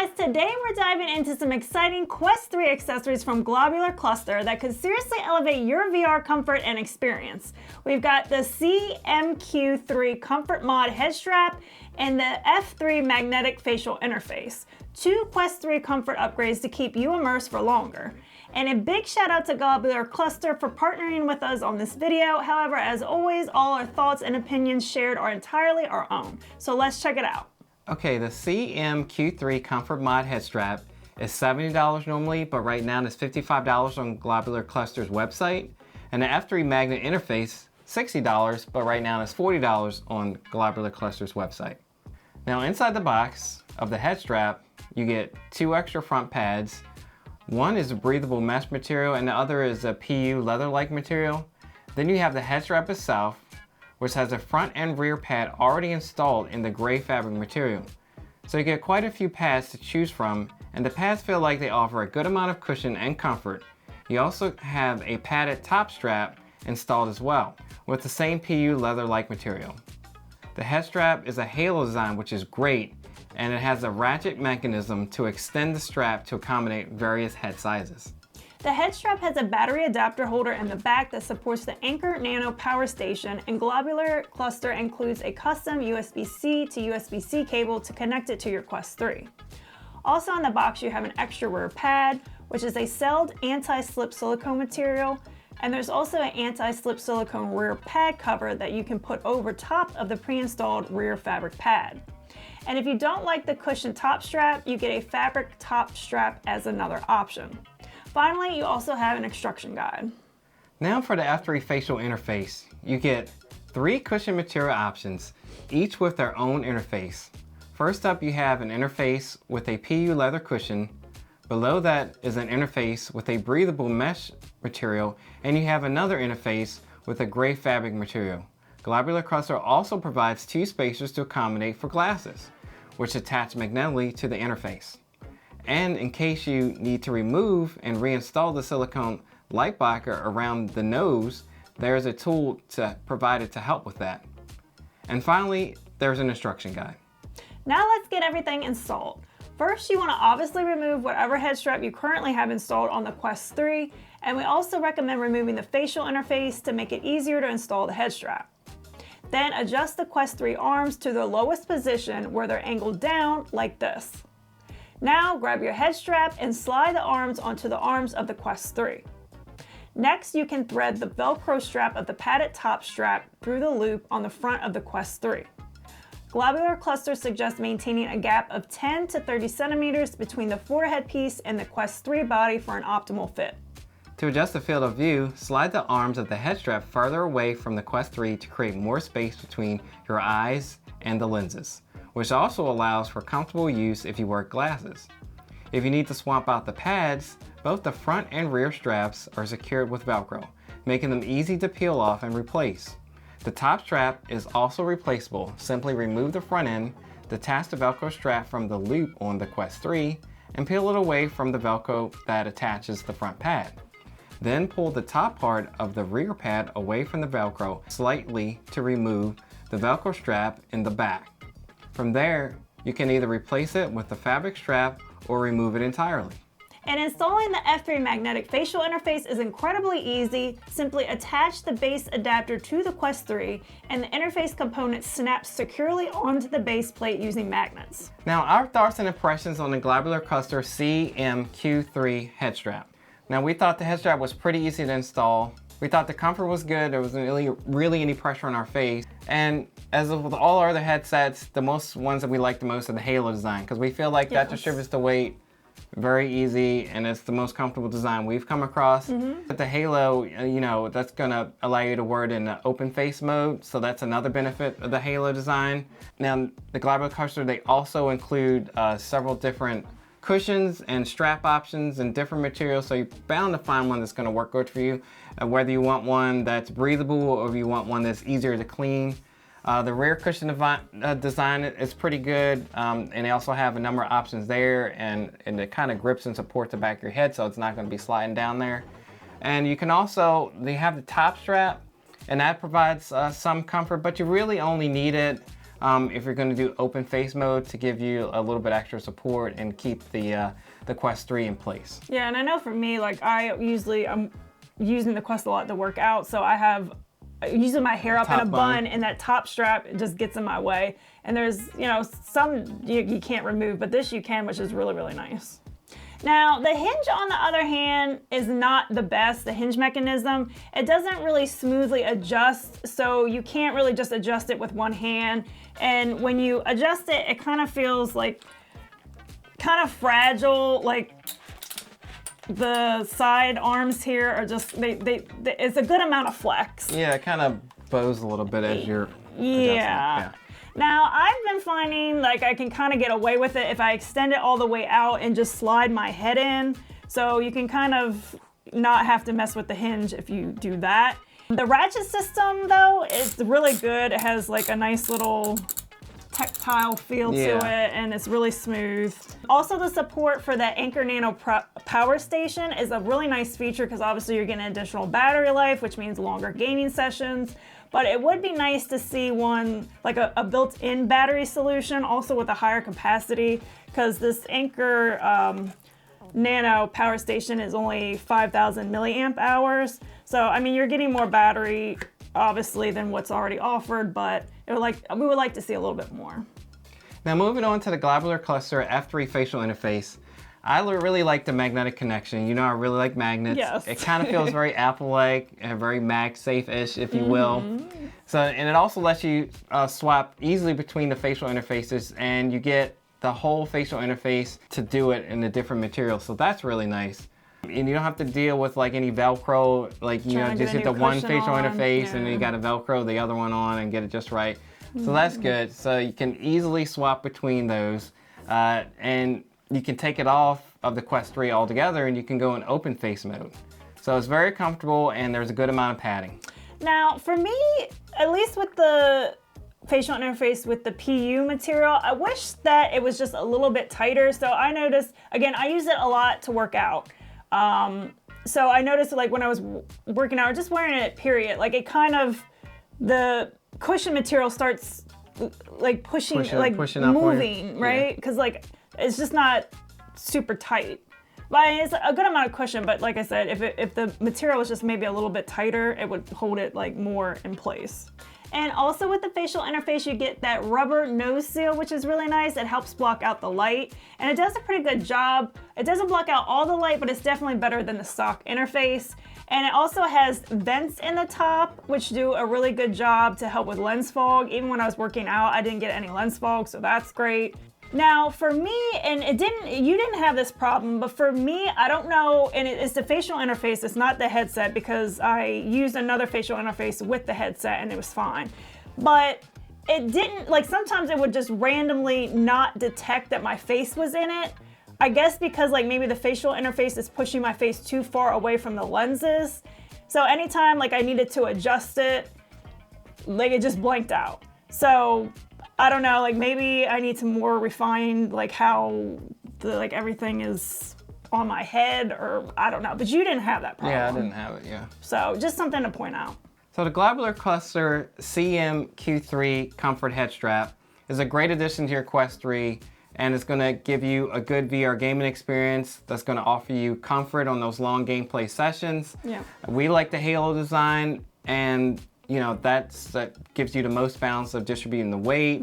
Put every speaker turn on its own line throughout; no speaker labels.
guys, today we're diving into some exciting Quest 3 accessories from Globular Cluster that could seriously elevate your VR comfort and experience. We've got the CMQ3 Comfort Mod head strap and the F3 magnetic facial interface. Two Quest 3 comfort upgrades to keep you immersed for longer. And a big shout out to Globular Cluster for partnering with us on this video. However, as always, all our thoughts and opinions shared are entirely our own. So let's check it out.
Okay, the CMQ3 Comfort Mod head strap is $70 normally, but right now it's $55 on Globular Cluster's website. And the F3 magnet interface, $60, but right now it's $40 on Globular Cluster's website. Now inside the box of the head strap, you get two extra front pads. One is a breathable mesh material and the other is a PU leather-like material. Then you have the head strap itself, which has a front and rear pad already installed in the gray fabric material. So you get quite a few pads to choose from, and the pads feel like they offer a good amount of cushion and comfort. You also have a padded top strap installed as well, with the same PU leather-like material. The head strap is a halo design, which is great, and it has a ratchet mechanism to extend the strap to accommodate various head sizes.
The head strap has a battery adapter holder in the back that supports the Anchor Nano power station, and Globular Cluster includes a custom USB-C to USB-C cable to connect it to your Quest 3. Also on the box you have an extra rear pad, which is a celled anti-slip silicone material, and there's also an anti-slip silicone rear pad cover that you can put over top of the pre-installed rear fabric pad. And if you don't like the cushion top strap, you get a fabric top strap as another option. Finally, you also have an instruction guide.
Now for the F3 facial interface, you get three cushion material options, each with their own interface. First up, you have an interface with a PU leather cushion. Below that is an interface with a breathable mesh material, and you have another interface with a gray fabric material. Globular Cluster also provides two spacers to accommodate for glasses, which attach magnetically to the interface. And in case you need to remove and reinstall the silicone light blocker around the nose, there's a tool provided to help with that. And finally, there's an instruction guide.
Now let's get everything installed. First, you want to obviously remove whatever head strap you currently have installed on the Quest 3, and we also recommend removing the facial interface to make it easier to install the head strap. Then adjust the Quest 3 arms to the lowest position where they're angled down like this. Now grab your head strap and slide the arms onto the arms of the Quest 3. Next, you can thread the Velcro strap of the padded top strap through the loop on the front of the Quest 3. Globular Cluster suggests maintaining a gap of 10 to 30 centimeters between the forehead piece and the Quest 3 body for an optimal fit.
To adjust the field of view, slide the arms of the head strap further away from the Quest 3 to create more space between your eyes and the lenses, which also allows for comfortable use if you wear glasses. If you need to swap out the pads, both the front and rear straps are secured with Velcro, making them easy to peel off and replace. The top strap is also replaceable. Simply remove the front end, detach the Velcro strap from the loop on the Quest 3, and peel it away from the Velcro that attaches the front pad. Then pull the top part of the rear pad away from the Velcro slightly to remove the Velcro strap in the back. From there, you can either replace it with the fabric strap or remove it entirely.
And installing the F3 magnetic facial interface is incredibly easy. Simply attach the base adapter to the Quest 3 and the interface component snaps securely onto the base plate using magnets.
Now our thoughts and impressions on the Globular Cluster CMQ3 head strap. Now we thought the head strap was pretty easy to install. We thought the comfort was good. There wasn't really any pressure on our face. And as with all our other headsets, the ones that we like the most are the halo design, because we feel like that distributes the weight very easy and it's the most comfortable design we've come across. But the halo, that's gonna allow you to wear it in the open face mode, so that's another benefit of the halo design. Now the Globular Cluster, they also include several different cushions and strap options and different materials, so you're bound to find one that's going to work good for you, whether you want one that's breathable or if you want one that's easier to clean. The rear cushion design is pretty good, and they also have a number of options there, and it kind of grips and supports the back of your head, so it's not going to be sliding down there. And you can also, they have the top strap, and that provides some comfort, but you really only need it if you're going to do open face mode to give you a little bit extra support and keep the Quest 3 in place.
Yeah, and I know for me, like I'm using the Quest a lot to work out, so I have using my hair up in a bun, and that top strap just gets in my way. And there's, some you can't remove, but this you can, which is really, really nice. Now, the hinge, on the other hand, is not the best, the hinge mechanism. It doesn't really smoothly adjust, so you can't really just adjust it with one hand. And when you adjust it, it kind of feels like kind of fragile, like the side arms here are just, it's a good amount of flex.
Yeah, it kind of bows a little bit as you're
yeah. Now, I've been finding like I can kind of get away with it if I extend it all the way out and just slide my head in. So you can kind of not have to mess with the hinge if you do that. The ratchet system, though, is really good. It has like a nice little tactile feel to it, and it's really smooth. Also, the support for the Anchor Nano power station is a really nice feature because obviously you're getting additional battery life, which means longer gaming sessions. But it would be nice to see one, like a built-in battery solution, also with a higher capacity, because this Anchor Nano power station is only 5,000 milliamp hours. So, I mean, you're getting more battery, obviously, than what's already offered, but we would like to see a little bit more.
Now, moving on to the Globular Cluster F3 facial interface. I really like the magnetic connection. I really like magnets.
Yes.
It kind of feels very Apple-like and very MagSafe-ish, if you will. So, and it also lets you swap easily between the facial interfaces, and you get the whole facial interface to do it in a different material. So that's really nice. And you don't have to deal with like any Velcro, like just get the one facial interface and then you got to Velcro the other one on and get it just right. So that's good. So you can easily swap between those, and you can take it off of the Quest 3 altogether and you can go in open face mode. So it's very comfortable and there's a good amount of padding.
Now, for me, at least with the facial interface with the PU material, I wish that it was just a little bit tighter. So I noticed, again, I use it a lot to work out. So I noticed like when I was working out or just wearing it, period, like it kind of, the cushion material starts like pushing moving, right? Because like it's just not super tight. But it's a good amount of cushion, but like I said, if the material was just maybe a little bit tighter, it would hold it like more in place. And also with the facial interface, you get that rubber nose seal, which is really nice. It helps block out the light, and it does a pretty good job. It doesn't block out all the light, but it's definitely better than the stock interface. And it also has vents in the top, which do a really good job to help with lens fog. Even when I was working out, I didn't get any lens fog, so that's great. Now for me, and you didn't have this problem, but for me, I don't know, and it's the facial interface, it's not the headset, because I used another facial interface with the headset and it was fine. But it didn't, like sometimes it would just randomly not detect that my face was in it. I guess because like maybe the facial interface is pushing my face too far away from the lenses. So anytime like I needed to adjust it, like it just blanked out. So I don't know, like maybe I need to more refine like how like everything is on my head, or I don't know, but you didn't have that problem.
Yeah, I didn't have it, yeah.
So just something to point out.
So the Globular Cluster CM-Q3 Comfort Head Strap is a great addition to your Quest 3, and it's going to give you a good VR gaming experience that's going to offer you comfort on those long gameplay sessions. Yeah. We like the halo design, and that gives you the most balance of distributing the weight.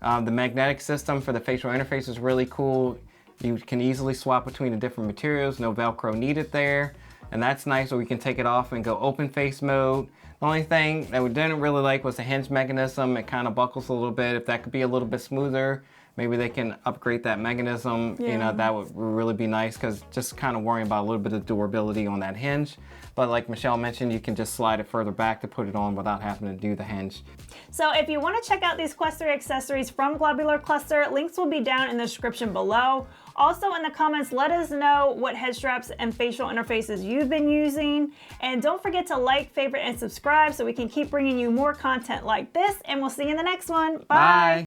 The magnetic system for the facial interface is really cool. You can easily swap between the different materials, no Velcro needed there. And that's nice, or we can take it off and go open face mode. The only thing that we didn't really like was the hinge mechanism. It kind of buckles a little bit. If that could be a little bit smoother, maybe they can upgrade that mechanism. Yeah. That would really be nice, because just kind of worrying about a little bit of durability on that hinge. But like Michelle mentioned, you can just slide it further back to put it on without having to do the hinge.
So if you want to check out these Quest 3 accessories from Globular Cluster, links will be down in the description below. Also in the comments, let us know what head straps and facial interfaces you've been using. And don't forget to like, favorite, and subscribe so we can keep bringing you more content like this. And we'll see you in the next one. Bye.